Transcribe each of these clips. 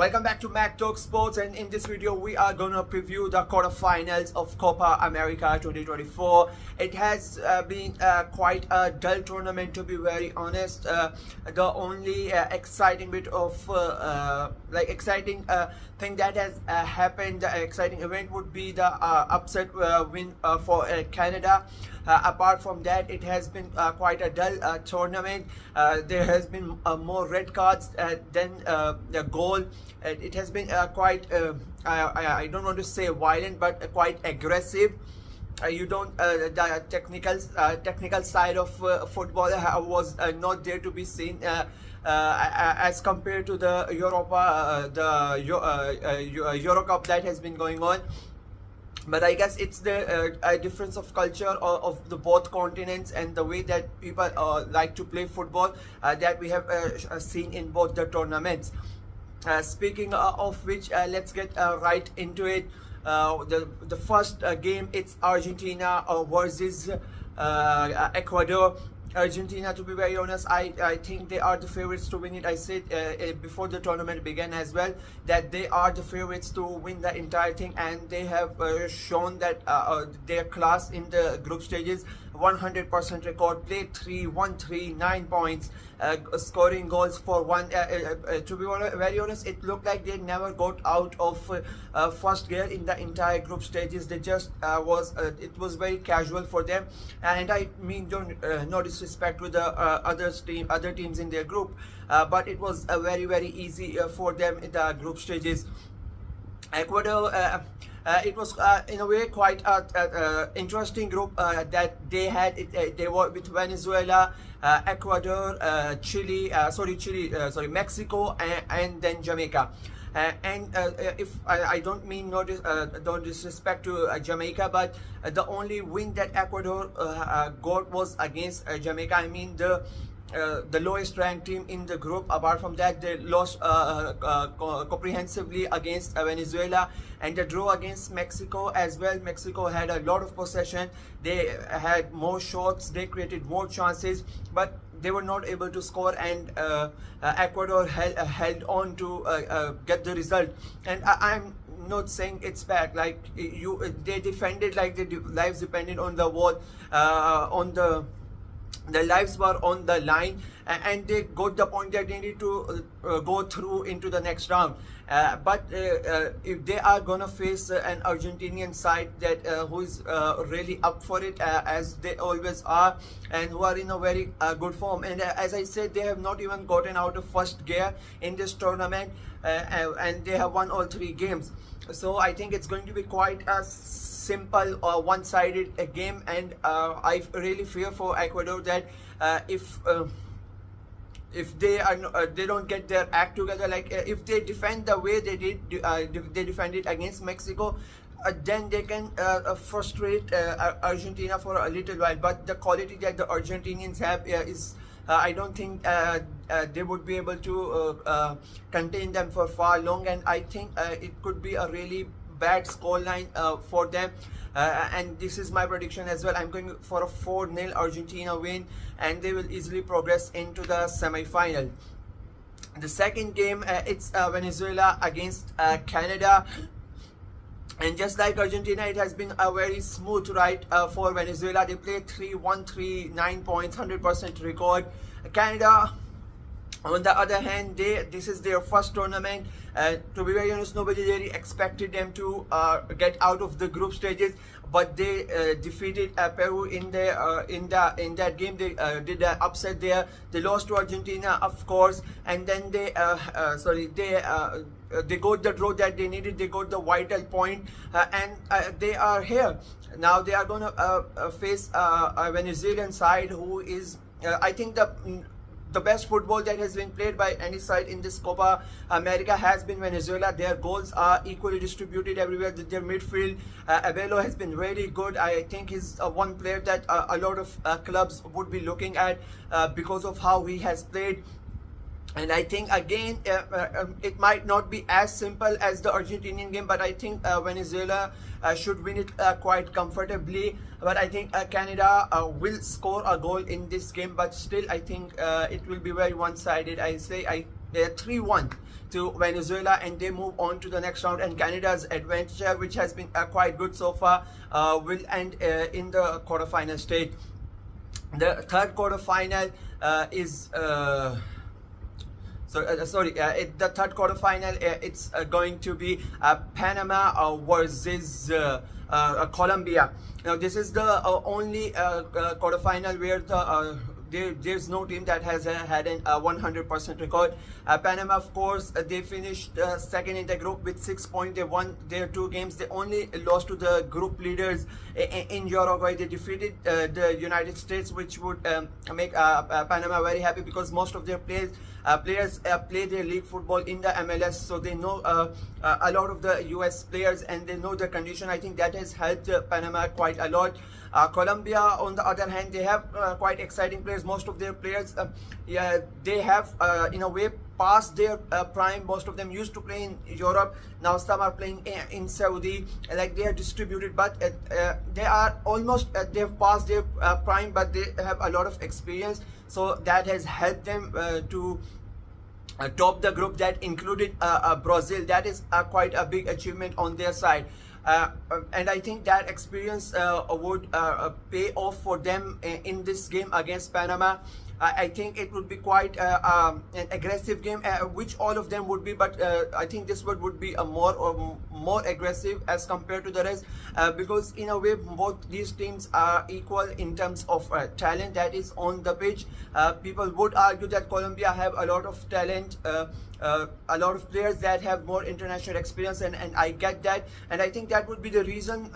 Welcome back to Mac Talk Sports, and in this video we are gonna preview the quarterfinals of Copa America 2024. It has been quite a dull tournament, to be very honest. The only exciting bit of exciting thing that has happened, the exciting event would be the upset win for Canada. Apart from that, it has been quite a dull tournament. There has been more red cards than the goal. It has been quite I don't want to say violent, but quite aggressive. You don't the technical side of football was not there to be seen as compared to the Euro Cup that has been going on. But I guess it's the difference of culture of the both continents and the way that people like to play football that we have seen in both the tournaments. Speaking of which, let's get right into it. The first game, it's Argentina versus Ecuador. Argentina, to be very honest, I think they are the favorites to win it. I said before the tournament began as well that they are the favorites to win the entire thing, and they have shown that their class in the group stages. 100% record play, 3-1-3, 9 points, scoring goals for one. To be very honest, it looked like they never got out of first gear in the entire group stages. They just it was very casual for them, and I mean no disrespect to the other teams in their group, but it was very easy for them in the group stages. Ecuador, it was in a way quite an interesting group that they had. They were with Venezuela, Ecuador, Mexico, and then Jamaica. If I don't mean don't disrespect to Jamaica, but the only win that Ecuador got was against Jamaica. I mean the lowest ranked team in the group. Apart from that, they lost comprehensively against Venezuela, and the draw against Mexico as well. Mexico had a lot of possession, they had more shots, they created more chances, but they were not able to score, and Ecuador held on to get the result. And I'm not saying it's bad, like they defended like their lives depended on the wall, the lives were on the line, and they got the point that they need to go through into the next round. But if they are gonna face an Argentinian side that who is really up for it, as they always are, and who are in a very good form, and as I said, they have not even gotten out of first gear in this tournament, and they have won all 3 games. So I think it's going to be quite a simple or one-sided game, and I really fear for Ecuador that if they don't get their act together, like if they defend the way they did, they defended against Mexico, then they can frustrate Argentina for a little while. But the quality that the Argentinians have is I don't think they would be able to contain them for far long, and I think it could be a really bad scoreline for them, and this is my prediction as well. I'm going for a 4-0 Argentina win, and they will easily progress into the semi-final. The second game, it's Venezuela against Canada, and just like Argentina, it has been a very smooth ride for Venezuela. They played 3-1-3, 9 points, 100% record. Canada, on the other hand, this is their first tournament. To be very honest, nobody really expected them to get out of the group stages, but they defeated Peru in that game. They did an upset there. They lost to Argentina, of course, and then they got the draw that they needed. They got the vital point, and they are here now. They are gonna face a Venezuelan side who is I think the best football that has been played by any side in this Copa America has been Venezuela. Their goals are equally distributed everywhere. Their midfield, Abelo has been really good. I think he's one player that a lot of clubs would be looking at because of how he has played. And I think again it might not be as simple as the Argentinian game, but I think Venezuela should win it quite comfortably. But I think Canada will score a goal in this game, but still I think it will be very one-sided. I 3-1 to Venezuela, and they move on to the next round. And Canada's adventure, which has been quite good so far, will end in the quarterfinal stage. The third quarterfinal is the third quarterfinal. It's going to be Panama versus Colombia. Now this is the only quarterfinal where there's no team that has had a 100% record. Panama, of course, they finished second in the group with 6 points. They won their 2 games. They only lost to the group leaders in Uruguay. They defeated the United States, which would make Panama very happy, because most of their players play their league football in the MLS, so they know a lot of the US players and they know the condition. I think that has helped Panama quite a lot. Colombia, on the other hand, they have quite exciting players. Most of their players, they have in a way past their prime. Most of them used to play in Europe. Now some are playing in Saudi. Like, they are distributed, but they are almost they've passed their prime, but they have a lot of experience. So that has helped them to top the group that included Brazil. That is quite a big achievement on their side. And I think that experience would pay off for them in this game against Panama. I think it would be quite an aggressive game, which all of them would be, but I think this would be a more aggressive as compared to the rest, because in a way both these teams are equal in terms of talent that is on the pitch. People would argue that Colombia have a lot of talent, a lot of players that have more international experience, and I get that, and I think that would be the reason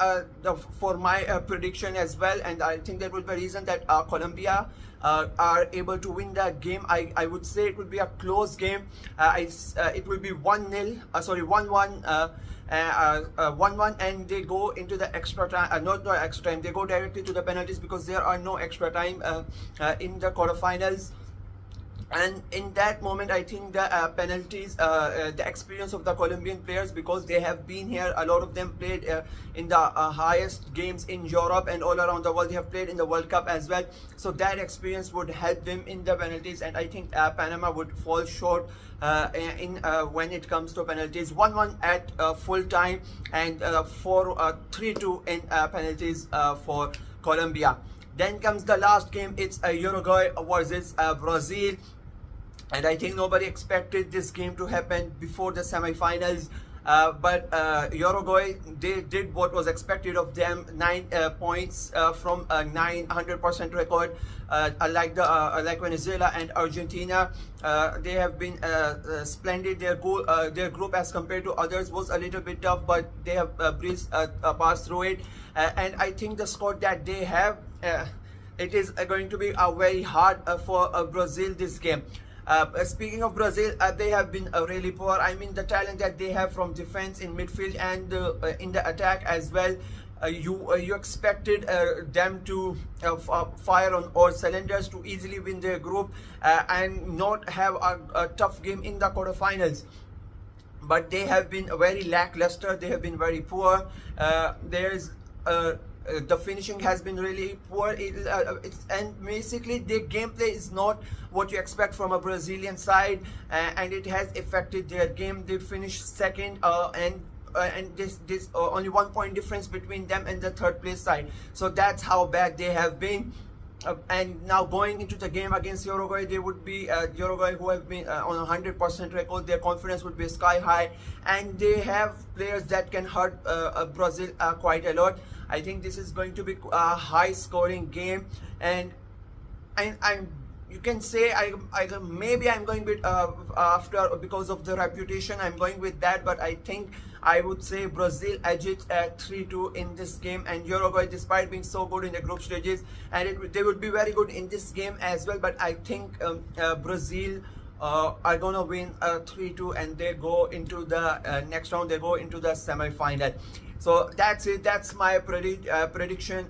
for my prediction as well. And I think that would be the reason that Colombia are able to win that game. I would say it would be a close game. It will be 1-1, 1-1, and they go into the extra time. Not the extra time, they go directly to the penalties, because there are no extra time in the quarterfinals. And in that moment, I think the penalties, the experience of the Colombian players, because they have been here, a lot of them played in the highest games in Europe and all around the world. They have played in the World Cup as well, so that experience would help them in the penalties. And I think Panama would fall short when it comes to penalties. 1-1 at full time, and 3-2 in penalties for Colombia. Then comes the last game. It's Uruguay versus Brazil. And I think nobody expected this game to happen before the semi-finals. But Uruguay, they did what was expected of them. 9 points from a 900% record. Like Venezuela and Argentina, they have been splendid. Their group as compared to others was a little bit tough, but they have passed through it. And I think the squad that they have, it is going to be very hard for Brazil this game. Speaking of Brazil, they have been really poor. I mean, the talent that they have from defense, in midfield, and in the attack as well. You expected them to fire on all cylinders to easily win their group and not have a tough game in the quarterfinals. But they have been very lackluster. They have been very poor. The finishing has been really poor, and basically the gameplay is not what you expect from a Brazilian side, and it has affected their game. They finished second, and this only 1 point difference between them and the third place side. So that's how bad they have been. And now going into the game against Uruguay, they would be Uruguay, who have been on a 100% record. Their confidence would be sky high, and they have players that can hurt Brazil quite a lot. I think this is going to be a high scoring game, and you can say maybe I'm going with after, because of the reputation, I'm going with that, but I think I would say Brazil edges at 3-2 in this game, and Uruguay, despite being so good in the group stages, and they would be very good in this game as well, but I think Brazil are gonna win 3-2, and they go into the next round. They go into the semi-final. So that's it. That's my prediction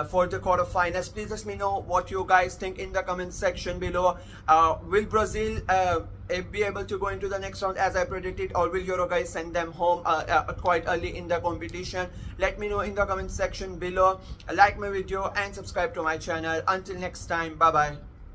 for the quarterfinals. Please let me know what you guys think in the comment section below. Will Brazil be able to go into the next round as I predicted, or will Uruguay send them home quite early in the competition? Let me know in the comment section below. Like my video and subscribe to my channel. Until next time, bye bye.